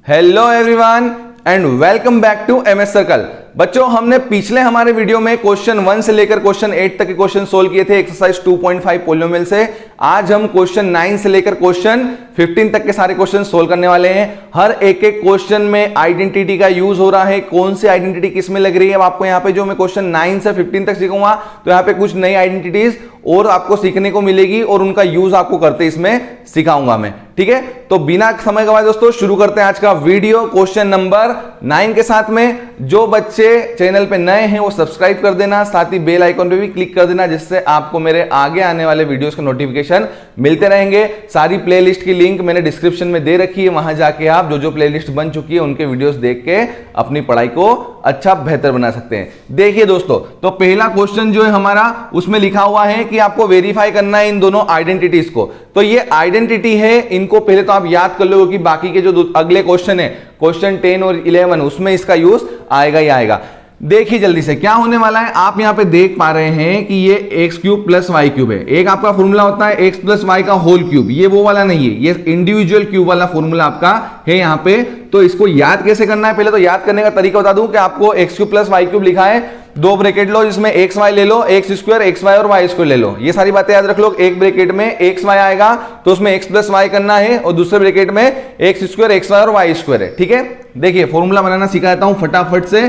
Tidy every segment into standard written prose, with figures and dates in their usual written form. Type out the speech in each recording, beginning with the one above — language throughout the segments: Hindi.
Hello everyone and welcome back to MS Circle. बच्चों, हमने पिछले हमारे वीडियो में क्वेश्चन 1 से लेकर क्वेश्चन 8 तक के क्वेश्चन सोल्व किए थे एक्सरसाइज 2.5 पॉलिनोमियल से। आज हम क्वेश्चन 9 से लेकर क्वेश्चन 15 तक के सारे क्वेश्चन सोल्व करने वाले हैं। हर एक एक क्वेश्चन में आइडेंटिटी का यूज हो रहा है, कौन सी आइडेंटिटी किस में लग रही है। अब आपको यहाँ पे जो मैं क्वेश्चन 9 से 15 तक सीखूंगा तो यहाँ पे कुछ नई आइडेंटिटीज और आपको सीखने को मिलेगी और उनका यूज आपको करते इसमें सिखाऊंगा मैं। ठीक है, तो बिना समय गवाए दोस्तों शुरू करते हैं आज का वीडियो क्वेश्चन नंबर 9 के साथ में। जो बच्चे चैनल पे नए हैं वो सब्सक्राइब कर देना, साथ ही बेल आइकन पे भी क्लिक कर देना, जिससे आपको मेरे आगे आने वाले वीडियोस के नोटिफिकेशन मिलते रहेंगे। सारी प्लेलिस्ट की लिंक मैंने डिस्क्रिप्शन में दे रखी है, वहां जाके आप जो जो प्लेलिस्ट बन चुकी है उनके वीडियोस देख के अपनी पढ़ाई को अच्छा बेहतर बना सकते हैं। देखिए दोस्तों, तो पहला क्वेश्चन जो है हमारा उसमें लिखा हुआ है कि आपको वेरीफाई करना है इन दोनों आइडेंटिटीज को। तो ये आइडेंटिटी है, इनको पहले तो आप याद कर लो कि बाकी के जो अगले क्वेश्चन है क्वेश्चन 10 और 11 उसमें इसका यूज आएगा ही आएगा। देखिए जल्दी से क्या होने वाला है। आप यहां पे देख पा रहे हैं कि ये x cube plus Y cube है। एक आपका फॉर्मूला होता है एक्स प्लस वाई का होल क्यूब, ये वो वाला नहीं है, ये इंडिविजुअल क्यूब वाला फॉर्मूला आपका है यहाँ पे। तो इसको याद कैसे करना है, पहले तो याद करने का तरीका बता दूं कि आपको X cube plus Y cube लिखा है, दो ब्रैकेट लो, जिसमें एक्स वाई ले लो, एक्स स्क्वायर एक्स वाई और वाई स्क्वायर ले लो। ये सारी बातें याद रख लो। एक ब्रैकेट में एक्स वाई आएगा तो उसमें एक्स प्लस वाई करना है और दूसरे ब्रैकेट में एक्स स्क्वायर एक्स वाई और वाई स्क्वायर है। ठीक है, देखिए फॉर्मूला बनाना सिखाता हूं फटाफट से,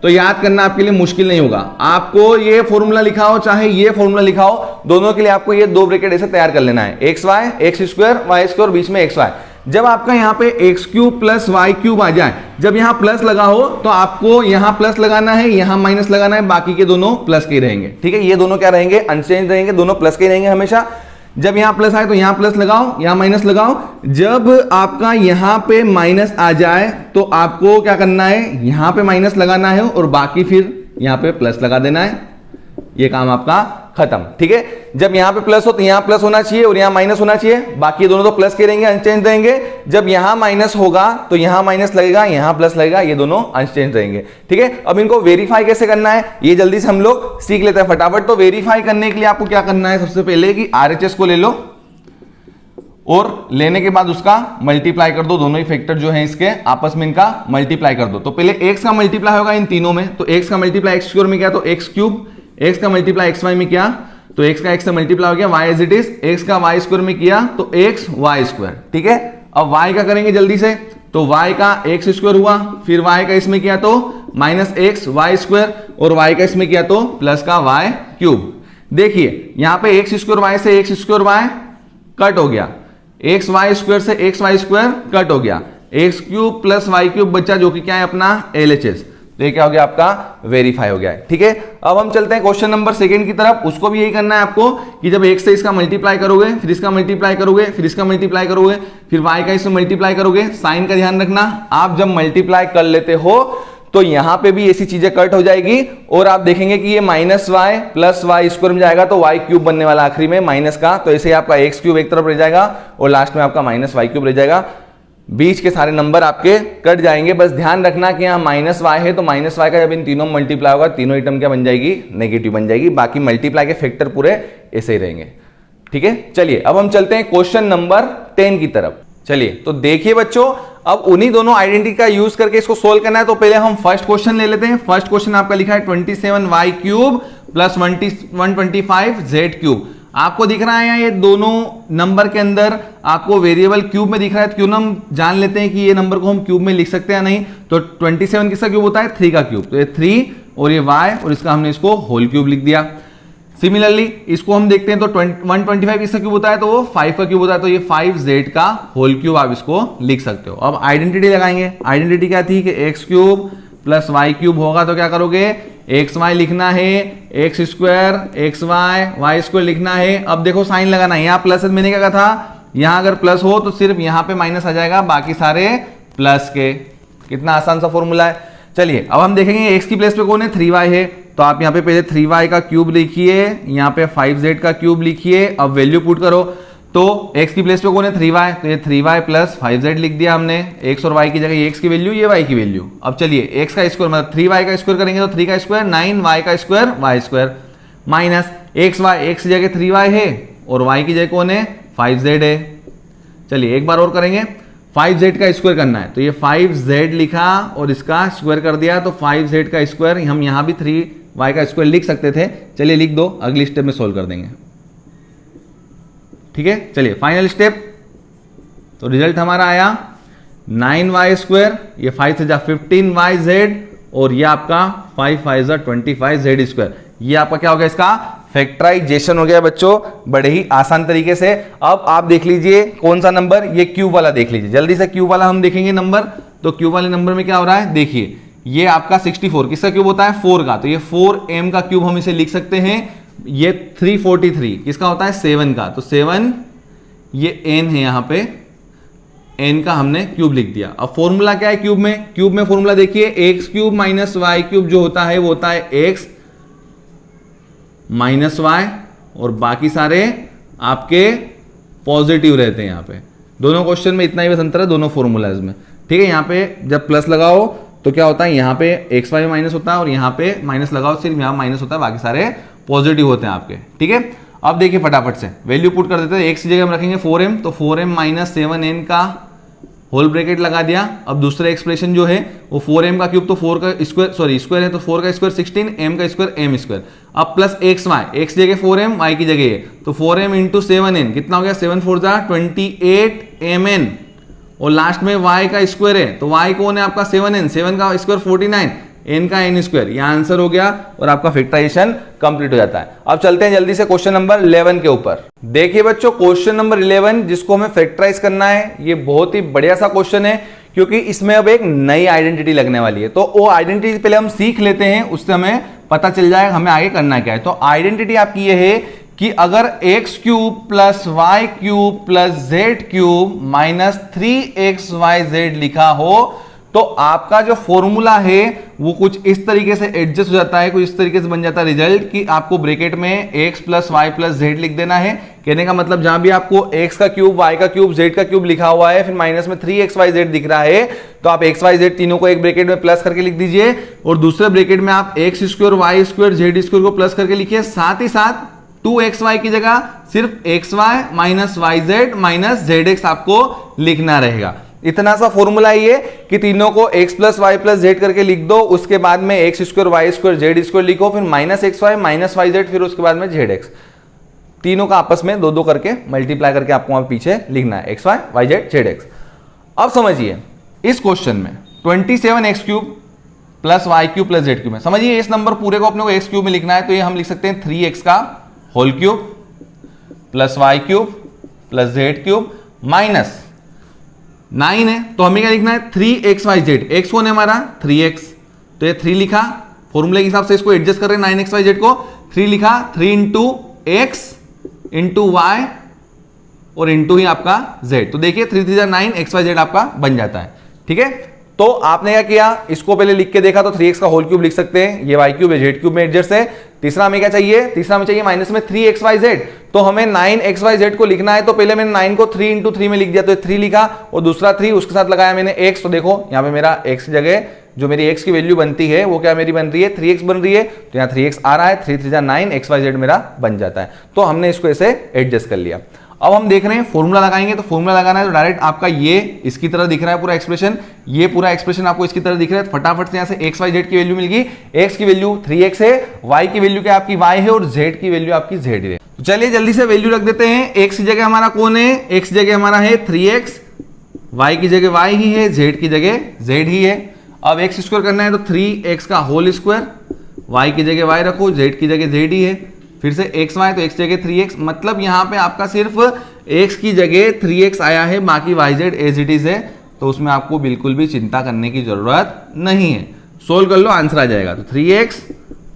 तो याद करना आपके लिए मुश्किल नहीं होगा। आपको ये फॉर्मूला लिखा हो चाहे ये फॉर्मूला लिखा हो, दोनों के लिए आपको ये दो ब्रैकेट ऐसे तैयार कर लेना है, x y x square Y square, बीच में एक्स वाई। जब आपका यहाँ पे x cube plus Y cube आ जाए, जब यहाँ प्लस लगा हो तो आपको यहाँ प्लस लगाना है, यहाँ माइनस लगाना है, बाकी के दोनों प्लस के ही रहेंगे। ठीक है, ये दोनों क्या रहेंगे, अनचेंज रहेंगे, दोनों प्लस के ही रहेंगे हमेशा। जब यहां प्लस आए तो यहां प्लस लगाओ, यहां माइनस लगाओ। जब आपका यहां पे माइनस आ जाए तो आपको क्या करना है, यहां पे माइनस लगाना है और बाकी फिर यहां पे प्लस लगा देना है। ये काम आपका खत्म। ठीक है, जब यहां पे प्लस हो तो यहां प्लस होना चाहिए और यहां माइनस होना चाहिए, बाकी दोनों तो प्लस के रहेंगे, अनचेंज रहेंगे। जब यहां माइनस होगा तो यहां माइनस लगेगा, यहां प्लस लगेगा, ये दोनों अनचेंज रहेंगे। ठीक है, अब इनको वेरीफाई कैसे करना है ये जल्दी से हम लोग सीख लेते हैं फटाफट। तो वेरीफाई करने के लिए आपको क्या करना है, सबसे पहले कि आरएचएस को ले लो और लेने के बाद उसका मल्टीप्लाई कर दो। दोनों ही फैक्टर जो है इसके आपस में इनका मल्टीप्लाई कर दो। तो पहले एक्स का मल्टीप्लाई होगा इन तीनों में, तो एक्स का मल्टीप्लाई एक्स स्क्वायर में किया तो एक्स क्यूब, एक्स का मल्टीप्लाई एक्स वाई में किया तो एक्स का एक्स से मल्टीप्लाई हो गया Y as it is, X का वाई स्क्वायर में किया तो एक्स वाई स्क्वायर। ठीक है, अब वाई का करेंगे जल्दी से, तो वाई का एक्स स्क्वायर हुआ, फिर वाई का इसमें किया तो माइनस एक्स वाई स्क्वायर और वाई का इसमें किया तो प्लस का वाई क्यूब। देखिए यहां पे एक्स स्क्वायर वाई से एक्स स्क्वायर वाई कट हो गया, एक्स वाई स्क्वायर से एक्स वाई स्क्वायर कट हो गया, X cube plus Y cube बचा जो कि क्या है अपना एलएचएस। तो ये क्या हो गया, आपका वेरीफाई हो गया है। ठीक है, अब हम चलते हैं क्वेश्चन नंबर 2 की तरफ। उसको भी यही करना है आपको कि जब एक से इसका मल्टीप्लाई करोगे, फिर इसका मल्टीप्लाई करोगे, फिर इसका मल्टीप्लाई करोगे, फिर वाई का इसमें मल्टीप्लाई करोगे। साइन का ध्यान रखना, आप जब मल्टीप्लाई कर लेते हो तो यहां पे भी ऐसी चीजें कट हो जाएगी और आप देखेंगे कि ये minus Y plus Y square में जाएगा तो वाई क्यूब बनने वाला आखिरी में माइनस का। तो ऐसे ही आपका एक्स क्यूब एक तरफ रह जाएगा और लास्ट में आपका माइनस वाई क्यूब रह जाएगा। बीच के सारे नंबर आपके कट जाएंगे। बस ध्यान रखना कि यहाँ माइनस वाई है तो माइनस वाई का जब इन तीनों मल्टीप्लाई होगा, तीनों आइटम क्या बन जाएगी, नेगेटिव बन जाएगी। बाकी मल्टीप्लाई के फैक्टर पूरे ऐसे ही रहेंगे। ठीक है, चलिए अब हम चलते हैं क्वेश्चन नंबर 10 की तरफ। चलिए तो देखिए बच्चों, अब उन्हीं दोनों आइडेंटिटी का यूज करके इसको सोल्व करना है। तो पहले हम फर्स्ट क्वेश्चन ले लेते हैं। फर्स्ट क्वेश्चन आपका लिखा है 27y cube plus 125z cube. आपको दिख रहा है यहाँ ये दोनों नंबर के अंदर आपको वेरिएबल क्यूब में दिख रहा है। क्यों ना हम जान लेते हैं कि ये नंबर को हम क्यूब में लिख सकते हैं या नहीं। तो 27 किसका क्यूब होता है, 3 का क्यूब, तो ये 3 और ये y और इसका हमने इसको होल क्यूब लिख दिया। सिमिलरली इसको हम देखते हैं तो 125 किसका क्यूब होता है, तो वो 5 का क्यूब होता है, तो ये 5z का होल क्यूब आप इसको लिख सकते हो। अब आइडेंटिटी लगाएंगे। आइडेंटिटी क्या थी कि x cube plus Y cube होगा तो क्या करोगे, एक्स वाई लिखना है, X square X Y Y square लिखना है। अब देखो साइन लगाना है, यहाँ प्लस मैंने क्या कहा था, यहाँ अगर प्लस हो तो सिर्फ यहाँ पे माइनस आ जाएगा, बाकी सारे प्लस के। कितना आसान सा फॉर्मूला है। चलिए अब हम देखेंगे एक्स की प्लेस पे कौन है, 3y है, तो आप यहाँ पे पहले 3y का क्यूब लिखिए, यहाँ पे 5z का क्यूब लिखिए। अब वैल्यू पुट करो तो x की प्लेस पे कौन है, 3y, तो ये 3y प्लस 5z लिख दिया हमने। x और y की जगह x की वैल्यू, ये y की वैल्यू। अब चलिए x का स्क्वायर मतलब 3y का स्क्वायर करेंगे तो 3 का स्क्वायर 9y का square y square minus xy, x की जगह 3y है और y की जगह कौन है, 5z है। चलिए एक बार और करेंगे 5z का स्क्वायर करना है, तो ये 5z लिखा और इसका स्क्वायर कर दिया, तो 5z का स्क्वायर, हम यहां भी 3y का स्क्वायर लिख सकते थे। चलिए लिख दो, अगली स्टेप में सोल्व कर देंगे। ठीक है, चलिए फाइनल स्टेप। तो रिजल्ट हमारा आया 9y स्क्वायर, ये 5 से जा 15yz, और ये आपका 5 5 जा 25z स्क्वायर। ये आपका क्या हो गया, इसका फैक्टराइजेशन हो गया बच्चों, बड़े ही आसान तरीके से। अब आप देख लीजिए कौन सा नंबर, ये क्यूब वाला देख लीजिए जल्दी से। क्यूब वाला हम देखेंगे नंबर, तो क्यूब वाले नंबर में क्या हो रहा है, देखिए ये आपका 64 किसका क्यूब होता है, 4 का, तो ये 4m का क्यूब हम इसे लिख सकते हैं। ये 343 किसका होता है, 7 का, तो 7 ये n है, यहां पे n का हमने क्यूब लिख दिया। अब फॉर्मूला क्या है क्यूब में, क्यूब में फॉर्मूला देखिए, X cube minus Y cube जो होता है वो होता है एक्स माइनस वाई, और बाकी सारे आपके पॉजिटिव रहते हैं। यहां पे दोनों क्वेश्चन में इतना ही बस अंतर है दोनों फॉर्मूलाज में। ठीक है, यहां पे जब प्लस लगाओ तो क्या होता है, यहां पे एक्स वाई माइनस होता है, और यहां पे माइनस लगाओ सिर्फ यहां माइनस होता है, बाकी सारे पॉजिटिव होते हैं आपके। ठीक है, अब देखिए फटाफट से वैल्यू पुट कर देते हैं। एक्स की जगह हम रखेंगे 4m, तो 4m माइनस 7n का होल ब्रैकेट लगा दिया। अब दूसरा एक्सप्रेशन जो है वो 4m का क्यूब, तो 4 का स्क्वायर, सॉरी स्क्वायर है, तो 4 का स्क्वायर 16, m का स्क्वायर m स्क्वायर। अब प्लस एक्स वाई, एक्स जगह 4m, y की जगह है, तो 4m इंटू 7n कितना हो गया, 7 4 जा 28mn, और लास्ट में y का स्क्वायर है, तो y कौन है आपका 7n, 7 का स्क्वायर 49, n का n स्क्वायर। यह आंसर हो गया और आपका फैक्टराइजेशन कंप्लीट हो जाता है। अब चलते हैं जल्दी से क्वेश्चन नंबर 11 के ऊपर। देखिए बच्चों क्वेश्चन नंबर 11 जिसको हमें फैक्टराइज करना है, ये बहुत ही बढ़िया सा क्वेश्चन है, क्योंकि इसमें अब एक नई आइडेंटिटी लगने वाली है। तो वो आइडेंटिटी पहले हम सीख लेते हैं, उससे हमें पता चल जाएगा हमें आगे करना क्या है। तो आइडेंटिटी आपकी ये है कि अगर X cube plus Y cube plus Z cube minus 3xyz लिखा हो, तो आपका जो फॉर्मूला है वो कुछ इस तरीके से एडजस्ट हो जाता है, कुछ इस तरीके से बन जाता है रिजल्ट कि आपको ब्रैकेट में x plus Y plus Z लिख देना है। कहने का मतलब जहां भी आपको x का क्यूब, y का क्यूब, z का क्यूब लिखा हुआ है, फिर माइनस में 3xyz दिख रहा है, तो आप xyz तीनों को एक ब्रैकेट में प्लस करके लिख दीजिए, और दूसरे ब्रैकेट में आप x square Y square Z square को प्लस करके लिखिए। साथ ही साथ 2xy की जगह सिर्फ xy minus yz minus zx आपको लिखना रहेगा। इतना सा फॉर्मूला ये कि तीनों को x plus Y plus Z करके लिख दो, उसके बाद में x square Y square Z square लिखो, फिर minus X Y minus Y Z, फिर उसके बाद में जेड एक्स, तीनों का आपस में दो दो करके मल्टीप्लाई करके आपको वहां पीछे लिखना है, x Y Y Z Z X. अब समझिए इस क्वेश्चन में 27x cube plus Y cube plus Z cube है। समझिए इस नंबर पूरे को अपने को एक्स क्यूब में लिखना है, तो ये हम लिख सकते हैं 3x का whole cube plus Y cube plus Z cube minus 9 है, तो हमें क्या लिखना है 3xyz। x कौन है हमारा 3x, तो ये 3 लिखा, फॉर्मूले के हिसाब से इसको एडजस्ट कर रहे हैं 9xyz को, 3 लिखा, 3 इंटू एक्स इंटू वाई और इंटू ही आपका z। तो देखिए 3 3 9 xyz आपका बन जाता है। ठीक है, तो आपने क्या किया, इसको पहले लिख के देखा, तो 3x का होल क्यूब लिख सकते हैं, ये y क्यूब है, z क्यूब में एडजस्ट है। तीसरा हमें क्या चाहिए, तीसरा हमें चाहिए माइनस में 3xyz, तो हमें 9xyz को लिखना है, तो पहले मैंने 9 को 3 इंटू 3 में लिख दिया, तो 3 लिखा, और दूसरा 3 उसके साथ लगाया मैंने x, तो देखो यहाँ पे मेरा x की जगह जो मेरी x की वैल्यू बनती है वो क्या मेरी बन रही है 3x बन रही है, तो यहाँ 3x आ रहा है, 3 3 9 xyz मेरा बन जाता है। तो हमने इसको ऐसे एडजस्ट कर लिया। अब हम देख रहे हैं फॉर्मूला लगाएंगे, तो फॉर्मूला लगाना है तो डायरेक्ट आपका ये इसकी तरह दिख रहा है पूरा एक्सप्रेशन, ये पूरा एक्सप्रेशन आपको इसकी तरह दिख रहा है। फटाफट से यहां से एक्स वाई जेड की वैल्यू मिल गई, एक्स की वैल्यू 3x है, वाई की वैल्यू क्या आपकी y है, और z की वैल्यू आपकी z है। तो चलिए जल्दी से वैल्यू रख देते हैं। x की जगह हमारा कौन है, x की जगह हमारा है 3x, y की जगह y ही है, z की जगह z ही है। अब x स्क्वायर करना है, तो 3x का होल स्क्वायर, y की जगह y रखो, z की जगह z ही है, फिर से एक्स वाई, तो x जगह 3x, मतलब यहाँ पे आपका सिर्फ x की जगह 3x आया है, बाकी yz एज इट इज है, तो उसमें आपको बिल्कुल भी चिंता करने की जरूरत नहीं है। सोल्व कर लो, आंसर आ जाएगा। तो 3x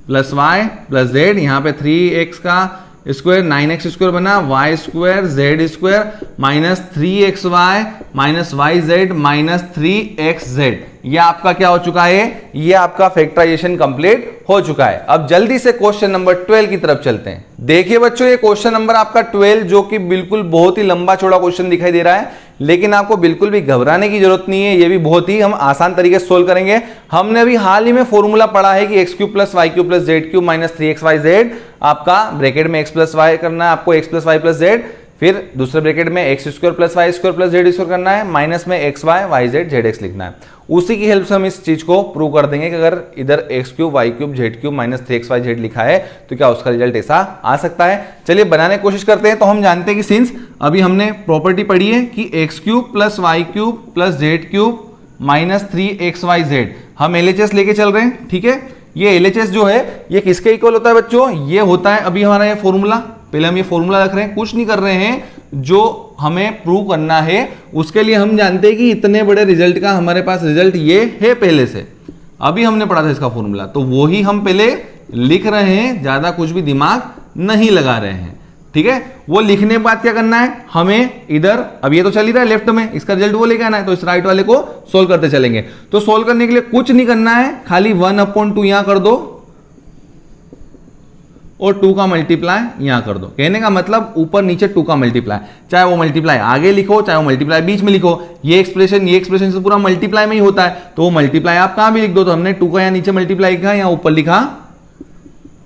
plus Y plus Z, यहाँ पे 3x का स्क्वायर 9x स्क्वायर बना, y square Z square minus 3xy minus yz minus 3xz, ये आपका क्या हो चुका है, ये आपका फैक्टराइजेशन कंप्लीट हो चुका है। अब जल्दी से क्वेश्चन नंबर 12 की तरफ चलते हैं। देखिए बच्चों ये क्वेश्चन नंबर आपका 12 जो कि बिल्कुल बहुत ही लंबा चौड़ा क्वेश्चन दिखाई दे रहा है, लेकिन आपको बिल्कुल भी घबराने की जरूरत नहीं है, ये भी बहुत ही हम आसान तरीके से सोल्व करेंगे। हमने अभी हाल ही में फॉर्मूला पढ़ा है कि x cube plus Y cube plus Z cube minus 3xyz, आपका ब्रैकेट में एक्स प्लस वाई करना है आपको, x plus Y plus z, फिर दूसरे ब्रैकेट में x square plus Y square plus z square करना है, माइनस में x Y Y Z Z x लिखना है। उसी की हेल्प से हम इस चीज को प्रूव कर देंगे कि अगर इधर x cube y cube z cube minus 3xy लिखा है तो क्या उसका रिजल्ट ऐसा आ सकता है। चलिए बनाने की कोशिश करते हैं। तो हम जानते हैं कि सिंस अभी हमने प्रॉपर्टी पढ़ी है कि x cube plus Y cube plus Z cube minus 3xyz, हम LHS लेके चल रहे हैं, ठीक है। ये LHS जो है ये किसके इक्वल होता है बच्चों, ये होता है अभी हमारा ये फॉर्मूला, पहले हम ये फॉर्मूला रख रहे हैं, कुछ नहीं कर रहे हैं, जो हमें प्रूव करना है उसके लिए हम जानते हैं कि इतने बड़े रिजल्ट का हमारे पास रिजल्ट ये है पहले से, अभी हमने पढ़ा था इसका फॉर्मूला, तो वो ही हम पहले लिख रहे हैं, ज्यादा कुछ भी दिमाग नहीं लगा रहे हैं, ठीक है। वो लिखने के बाद क्या करना है, हमें इधर अब ये तो चल ही रहा है लेफ्ट में, इसका रिजल्ट वो लेके आना है, तो इस राइट वाले को सोल्व करते चलेंगे। तो सोल्व करने के लिए कुछ नहीं करना है, खाली 1/2 यहां कर दो और 2 का मल्टीप्लाई यहां कर दो। कहने का मतलब ऊपर नीचे 2 का मल्टीप्लाई, चाहे वो मल्टीप्लाई आगे लिखो चाहे वो मल्टीप्लाई बीच में लिखो, ये एक्सप्रेशन से पूरा मल्टीप्लाई में ही होता है, तो वो मल्टीप्लाई आप कहां भी लिख दो। तो हमने 2 का यहाँ नीचे मल्टीप्लाई लिखा, यहाँ ऊपर लिखा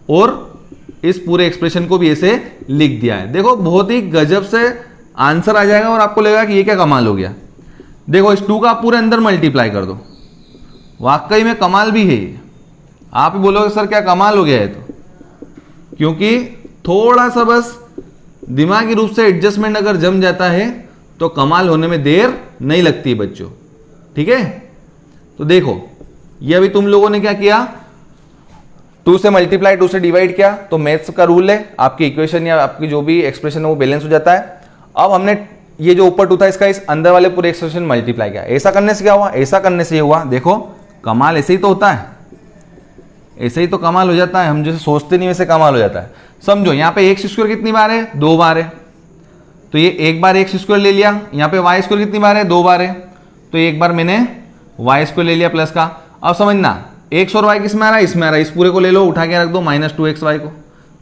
और इस पूरे एक्सप्रेशन को भी ऐसे लिख दिया है। देखो बहुत ही गजब से आंसर आ जाएगा और आपको लगेगा कि ये क्या कमाल हो गया। देखो इस 2 का पूरे अंदर मल्टीप्लाई कर दो, वाकई में कमाल भी है। आप ही बोलोगे सर क्या कमाल हो गया है, तो क्योंकि थोड़ा सा बस दिमागी रूप से एडजस्टमेंट अगर जम जाता है तो कमाल होने में देर नहीं लगती बच्चों, ठीक है। तो देखो ये अभी तुम लोगों ने क्या किया, 2 से मल्टीप्लाई 2 से डिवाइड किया, तो मैथ्स का रूल है आपकी इक्वेशन या आपकी जो भी एक्सप्रेशन है वो बैलेंस हो जाता है। अब हमने ये जो ऊपर 2 था इसका इस अंदर वाले पूरे एक्सप्रेशन मल्टीप्लाई किया, ऐसा करने से क्या हुआ, ऐसा करने से ये हुआ। देखो कमाल ऐसे ही तो होता है, ऐसे ही तो कमाल हो जाता है, हम जैसे सोचते नहीं वैसे कमाल हो जाता है। समझो यहाँ पे एक्स स्क्वायर कितनी बार है, 2 बार है, तो ये एक बार एक्स स्क्वायर ले लिया। यहाँ पे वाई स्क्वायर कितनी बार है, 2 बार है, तो एक बार मैंने वाई स्क्वायर ले लिया प्लस का। अब समझना एक्स और वाई किसमें आ रहा है, इसमें आ रहा है, इस पूरे को ले लो उठा के रख दो -2xy को।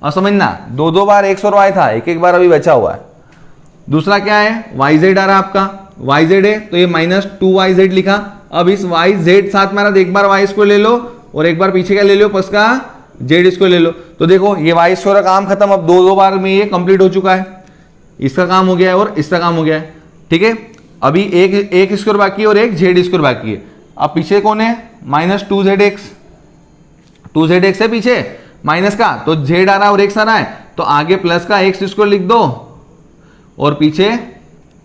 अब समझना 2 बार एक्स और वाई था, एक बार अभी बचा हुआ है। दूसरा क्या है, वाई जेड आ रहा है आपका, वाई जेड है तो ये -2yz लिखा। अब इस वाई जेड साथ में आ रहा, एक बार वाई स्क्वायर ले लो और एक बार पीछे क्या ले लो, प्लस का जेड स्क्वायर ले लो। तो देखो ये वाई स्क्वायर का काम खत्म, अब 2 बार में ये कंप्लीट हो चुका है, इसका काम हो गया है और इसका काम हो गया है, ठीक है। अभी एक स्क्वायर बाकी है और एक जेड स्क्वायर बाकी है। अब पीछे कौन है, -2zx, 2zx है पीछे माइनस का, तो जेड आ रहा है और एक्स आ रहा है, तो आगे प्लस का एक्स स्क्वायर लिख दो और पीछे,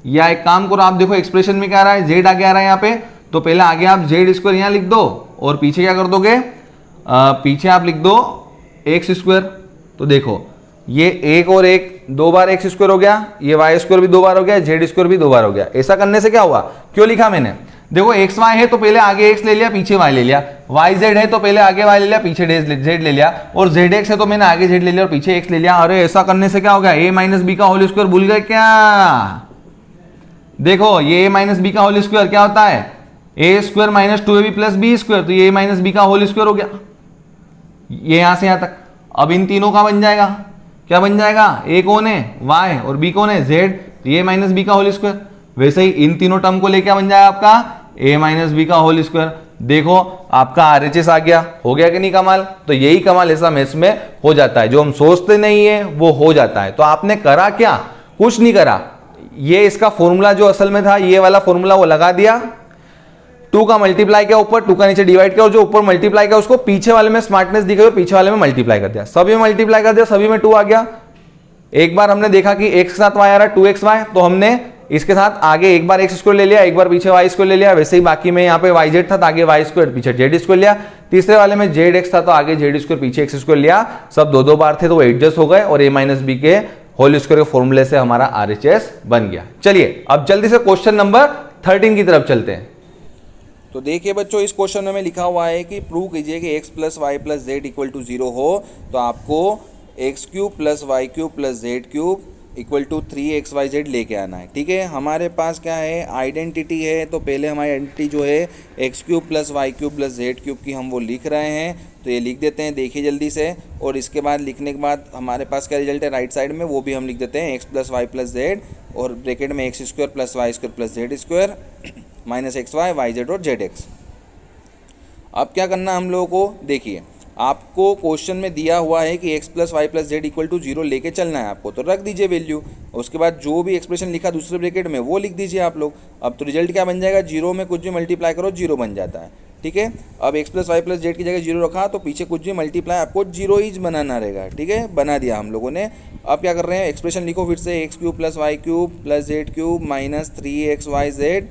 या एक काम करो आप देखो एक्सप्रेशन में क्या आ रहा है, जेड आगे आ रहा है यहाँ पे, तो पहले आगे आप जेड स्क्वायर यहाँ लिख दो और पीछे क्या कर दोगे, पीछे आप लिख दो एक्स स्क्वायर। तो देखो ये एक और एक 2 बार एक्स स्क्वायर हो गया, ये वाई स्क्वायर भी 2 बार हो गया, जेड स्क्वायर भी 2 बार हो गया। ऐसा करने से क्या हुआ, क्यों लिखा मैंने, देखो एक्स वाई है तो पहले आगे एक्स ले लिया पीछे वाई ले लिया, वाई जेड है तो पहले आगे वाई ले लिया पीछे जेड ले लिया, और जेड एक्स है तो मैंने आगे जेड ले लिया और पीछे एक्स ले लिया। अरे ऐसा करने से क्या हो गया, a - b का होल स्क्वायर भूल गए क्या। देखो ये a - b का होल स्क्वायर क्या होता है, a square - 2ab + b square, तो ये a - b का होल स्क्वायर हो गया, ये यहां से यहां तक। अब इन तीनों का बन जाएगा, क्या बन जाएगा, a कौन है y और b कौन है z, तो ये a - b का होल स्क्वायर। वैसे ही इन तीनों टर्म को लेकर बन जाएगा आपका a - b का होल स्क्वायर। देखो आपका RHS आ गया, हो गया कि नहीं कमाल। तो यही कमाल ऐसा मैथ्स में हो जाता है, जो हम सोचते नहीं है वो हो जाता है। तो आपने करा क्या, कुछ नहीं करा, ये इसका फॉर्मूला जो असल में था ये वाला फॉर्मूला वो लगा दिया, 2 का मल्टीप्लाई किया ऊपर, 2 का नीचे डिवाइड किया और जो ऊपर मल्टीप्लाई किया उसको पीछे वाले में स्मार्टनेस दिखाई, पीछे वाले में मल्टीप्लाई कर दिया, सभी में मल्टीप्लाई कर दिया, सभी में 2 आ गया। एक बार हमने देखा कि x के साथ y आ रहा है 2xy, तो हमने इसके साथ आगे एक बार एक्स स्क्वायर ले लिया, एक बार पीछे वाई स्क्वायर ले लिया। वैसे ही बाकी में यहाँ पे वाई जेड था तो आगे वाई स्क्वायर पीछे जेड स्क्वायर लिया। तीसरे वाले में जेड एक्स था तो आगे जेड स्क्वायर पीछे एक्स स्क्वायर लिया। सब 2 बार थे तो वो एडजस्ट हो गए और a - b के होल स्क्वायर के फॉर्मूले से हमारा RHS बन गया। चलिए अब जल्दी से क्वेश्चन नंबर 13 की तरफ चलते हैं। तो देखिए बच्चों, इस क्वेश्चन में लिखा हुआ है कि प्रूव कीजिए कि x + y + z = 0 हो, तो आपको x³ + y³ + z³ = 3xyz लेके आना है। ठीक है, हमारे पास क्या है, आइडेंटिटी है, तो पहले हमारी आइडेंटिटी जो है x³ + y³ + z³ की हम वो लिख रहे हैं, तो ये लिख देते हैं, देखिए जल्दी से। और इसके बाद लिखने के बाद हमारे पास क्या रिजल्ट है राइट साइड में, वो भी हम लिख देते हैं x + y + z और ब्रैकेट में x² + y² + z² -xy yz और zx। अब क्या करना हम लोगों को, देखिए आपको क्वेश्चन में दिया हुआ है कि x plus Y plus z equal to 0 लेके चलना है आपको, तो रख दीजिए वैल्यू। उसके बाद जो भी एक्सप्रेशन लिखा दूसरे ब्रैकेट में वो लिख दीजिए आप लोग। अब तो रिजल्ट क्या बन जाएगा, 0 में कुछ भी मल्टीप्लाई करो 0 बन जाता है, ठीक है। अब x plus Y plus z की जगह 0 रखा तो पीछे कुछ भी मल्टीप्लाई आपको 0 ही बनाना रहेगा, ठीक है। बना दिया हम लोगों ने। अब क्या कर रहे हैं, एक्सप्रेशन लिखो फिर से, x cube plus Y cube plus Z cube minus 3xyz।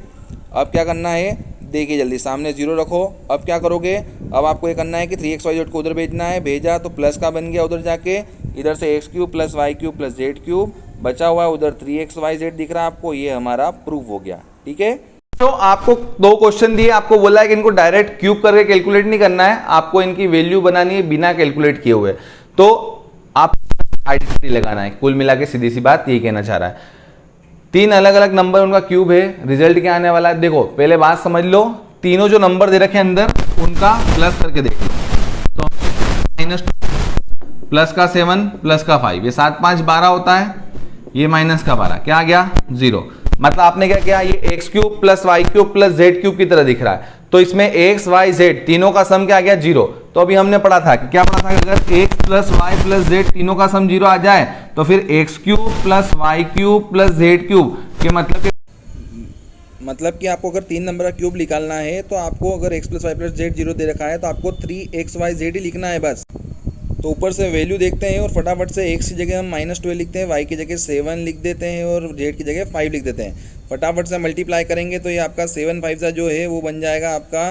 अब क्या करना है, देखिए जल्दी, सामने 0 रखो। अब क्या करोगे, अब आपको ये करना है कि 3xyz को उधर भेजना है, भेजा तो प्लस का बन गया उधर जाके, इधर से x cube plus Y cube plus Z cube बचा हुआ है, उधर 3xyz दिख रहा है आपको, ये हमारा प्रूफ हो गया, ठीक है। तो आपको दो क्वेश्चन दिए, आपको बोला है कि इनको डायरेक्ट क्यूब करके कैलकुलेट नहीं करना है, आपको इनकी वैल्यू बनानी है बिना कैलकुलेट किए हुए। तो आप आइडेंटिटी लगाना है, कुल मिला के सीधी सी बात यही कहना चाह रहा है। 3 अलग अलग नंबर उनका क्यूब है, रिजल्ट क्या आने वाला है देखो, पहले बात समझ लो, तीनों जो नंबर दे रखे हैं अंदर उनका प्लस करके देख लो। तो माइनस प्लस का 7 प्लस का 5, ये 7 5 12 होता है, ये माइनस का 12, क्या आ गया 0। मतलब आपने क्या किया, ये x cube plus Y cube plus Z cube की तरह दिख रहा है, तो इसमें एक्स वाई जेड तीनों का सम क्या आ गया 0। तो अभी हमने पढ़ा था कि क्या पढ़ा था, अगर x plus Y plus z तीनों का सम 0 आ जाए तो फिर x cube plus Y cube plus Z cube के मतलब कि आपको अगर 3 नंबर का क्यूब निकालना है तो आपको अगर x plus Y plus z 0 दे रखा है तो आपको 3xyz ही लिखना है बस। तो ऊपर से वैल्यू देखते हैं और फटाफट से x की जगह हम -12 लिखते हैं, y की जगह 7 लिख देते हैं और z की जगह 5 लिख देते हैं। फटाफट से मल्टीप्लाई करेंगे तो ये आपका 7 5 जो है वो बन जाएगा आपका,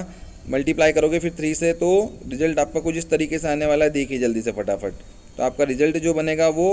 मल्टीप्लाई करोगे फिर 3 से तो रिजल्ट आपका कुछ इस तरीके से आने वाला है, देखिए जल्दी से फटाफट। तो आपका रिजल्ट जो बनेगा वो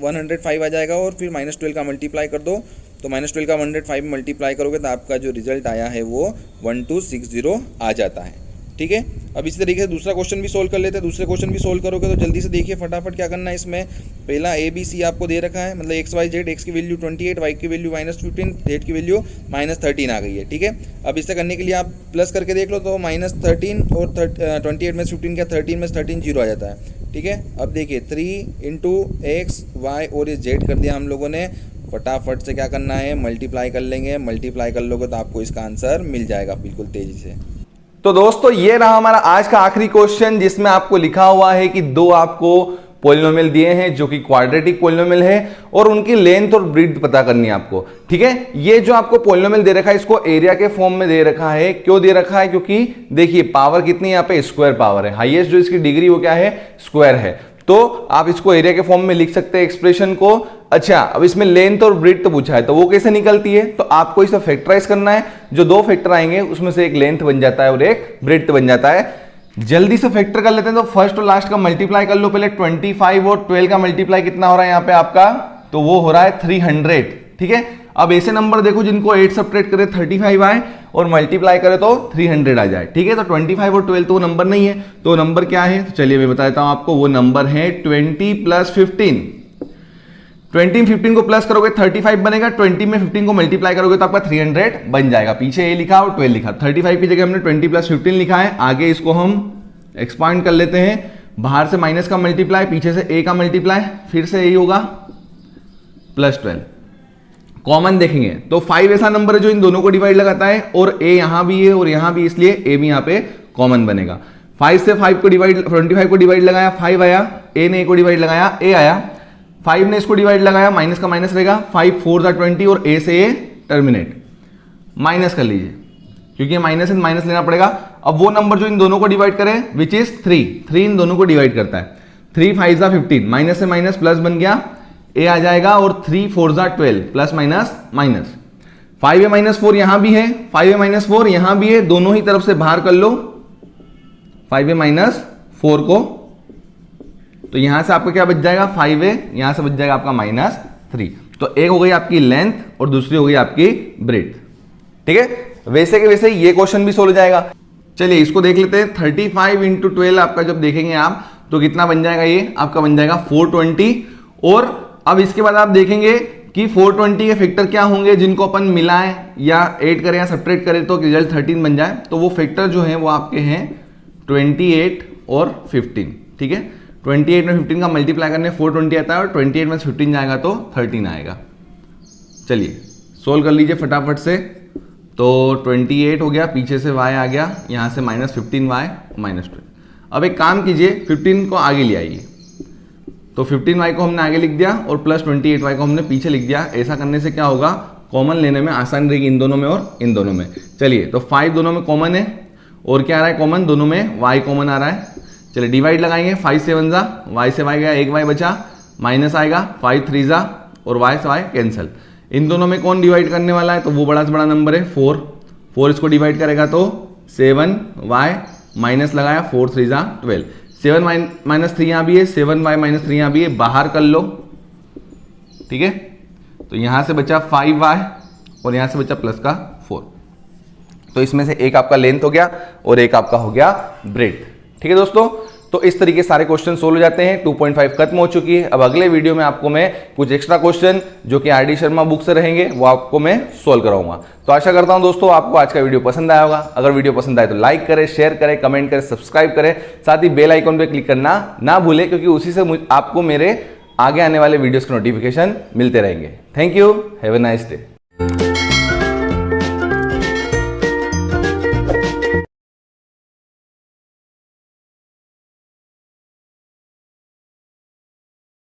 105 आ जाएगा और फिर -12 का मल्टीप्लाई कर दो, तो -12 का 105 मल्टीप्लाई करोगे तो आपका जो रिजल्ट आया है वो 1260 आ जाता है, ठीक है। अब इसी तरीके से दूसरा क्वेश्चन भी सोल्व कर लेते हैं। दूसरे क्वेश्चन भी सोल्व करोगे तो जल्दी से देखिए फटाफट क्या करना है इसमें। पहला ABC आपको दे रखा है, मतलब XYZ, x की वैल्यू 28, y की वैल्यू -15, z की वैल्यू -13 आ गई है, ठीक है। अब इसे करने के लिए आप प्लस करके देख लो तो -13 और 28 में 15 क्या 13 में 13 0 आ जाता है, ठीक है। अब देखिए 3 इंटू एक्स वाई और ये z कर दिया हम लोगों ने। फटाफट से क्या करना है, मल्टीप्लाई कर लेंगे, मल्टीप्लाई कर लोगे तो आपको इसका आंसर मिल जाएगा बिल्कुल तेजी से। तो दोस्तों ये रहा हमारा आज का आखिरी क्वेश्चन, जिसमें आपको लिखा हुआ है कि दो आपको पॉलिनोमियल दिए हैं जो कि क्वाड्रेटिक पॉलिनोमियल है और उनकी लेंथ और ब्रीथ पता करनी है आपको, ठीक है। ये जो आपको पॉलिनोमियल दे रखा है इसको एरिया के फॉर्म में दे रखा है। क्यों दे रखा है, क्योंकि देखिए पावर कितनी है यहाँ पे, स्क्वायर पावर है, हाईएस्ट जो इसकी डिग्री वो क्या है, स्क्वायर है। तो आप इसको एरिया के फॉर्म में लिख सकते हैं एक्सप्रेशन को। अच्छा, अब इसमें लेंथ और ब्रीथ तो पूछा है, तो वो कैसे निकलती है, तो आपको इसे फैक्टराइज करना है। जो दो फैक्टर आएंगे उसमें से एक लेंथ बन जाता है और एक ब्रीथ बन जाता है। जल्दी से फैक्टर कर लेते हैं, तो फर्स्ट और लास्ट का मल्टीप्लाई कर लो पहले। 25 और 12 का मल्टीप्लाई कितना हो रहा है यहाँ पे आपका, तो वो हो रहा है 300, ठीक है। अब ऐसे नंबर देखो जिनको 8 सब्ट्रैक्ट करे 35 आए और मल्टीप्लाई करे तो 300 आ जाए, ठीक है। तो 25 और 12 तो वो नंबर नहीं है, तो नंबर क्या है, तो चलिए मैं बता देता हूं आपको। वो नंबर है 20 + 15। 20 15 को प्लस करोगे 35 बनेगा, 20 में 15 को मल्टीप्लाई करोगे तो आपका 300 बन जाएगा। पीछे ए लिखा और 12 लिखा, 35 की जगह हमने 20 + 15 लिखा है। आगे इसको हम एक्सपांड कर लेते हैं, बाहर से माइनस का मल्टीप्लाई, पीछे से ए का मल्टीप्लाई, फिर से यही होगा +12। कॉमन देखेंगे तो 5 ऐसा नंबर है जो इन दोनों को डिवाइड लगाता है और ए यहां भी है और यहां भी, इसलिए ए भी यहां पे कॉमन बनेगा। 5 से 5 को डिवाइड, 25 को डिवाइड लगाया 5 आया, ए ने ए को डिवाइड लगाया ए आया, 5 ने इसको डिवाइड लगाया, माइनस का माइनस रहेगा, 5 4 = 20 और ए से ए टर्मिनेट, माइनस कर लीजिए क्योंकि माइनस से माइनस लेना पड़ेगा। अब वो नंबर जो इन दोनों को डिवाइड करे विच इज 3 इन दोनों को डिवाइड करता है। 3 5 = 15, माइनस से माइनस प्लस बन गया, ए आ जाएगा और 3 4 = 12, प्लस माइनस माइनस। 5 - 4 यहां भी है, 5 - 4 यहां भी है, दोनों ही तरफ से बाहर कर लो 5 - 4 को, तो यहां से आपका क्या बच जाएगा 5, यहां से बच जाएगा आपका -3। तो एक हो गई आपकी लेंथ और दूसरी हो गई आपकी ब्रेथ, ठीक है। वैसे के वैसे ये क्वेश्चन भी सोल्व हो जाएगा। चलिए इसको देख लेते हैं। 35 × 12 आपका जब देखेंगे आप तो कितना बन जाएगा, ये आपका बन जाएगा 420। और अब इसके बाद आप देखेंगे कि 420 के फैक्टर क्या होंगे जिनको अपन मिलाएं या ऐड करें या सब्ट्रैक्ट करें तो रिजल्ट 13 बन जाए। तो वो फैक्टर जो है वो आपके हैं 28 और 15, ठीक है। 28 में 15 का मल्टीप्लाई करने 420 आता है और 28 में 15 जाएगा तो 13 आएगा। चलिए सोल्व कर लीजिए फटाफट से। तो 28 हो गया, पीछे से y आ गया, यहां से -15y -12। अब एक काम कीजिए, 15 को आगे ले आइए, तो 15y को हमने आगे लिख दिया और प्लस 28y को हमने पीछे लिख दिया। ऐसा करने से क्या होगा, कॉमन लेने में आसानी रहेगी इन दोनों में और इन दोनों में। चलिए, तो 5 दोनों में कॉमन है और क्या आ रहा है कॉमन, दोनों में y कॉमन आ रहा है। चलिए डिवाइड लगाएंगे, 5 7 जा, y से y गया, 1y बचा, माइनस आएगा, 5 3 जा और y से y कैंसिल। इन दोनों में कौन डिवाइड करने वाला है, तो वो बड़ा से बड़ा नंबर है 4 इसको डिवाइड करेगा तो 7y माइनस लगाया, 4 3 जा 12, 7 माइनस 3 यहाँ भी है, 7y माइनस 3 यहाँ भी है, बाहर कर लो, ठीक है। तो यहां से बचा 5y और यहां से बचा प्लस का 4। तो इसमें से एक आपका लेंथ हो गया और एक आपका हो गया ब्रेथ, ठीक है दोस्तों। तो इस तरीके सारे क्वेश्चन सोल्व हो जाते हैं। 2.5 खत्म हो चुकी है। अब अगले वीडियो में आपको मैं कुछ एक्स्ट्रा क्वेश्चन जो कि आर डी शर्मा बुक से रहेंगे वो आपको मैं सोल्व कराऊंगा। तो आशा करता हूं दोस्तों आपको आज का वीडियो पसंद आया होगा। अगर वीडियो पसंद आए तो लाइक करें, शेयर करें, कमेंट करें, सब्सक्राइब करें, साथ ही बेल आइकॉन पर क्लिक करना ना भूलें, क्योंकि उसी से आपको मेरे आगे आने वाले वीडियोस के नोटिफिकेशन मिलते रहेंगे। Thank you, have a nice day.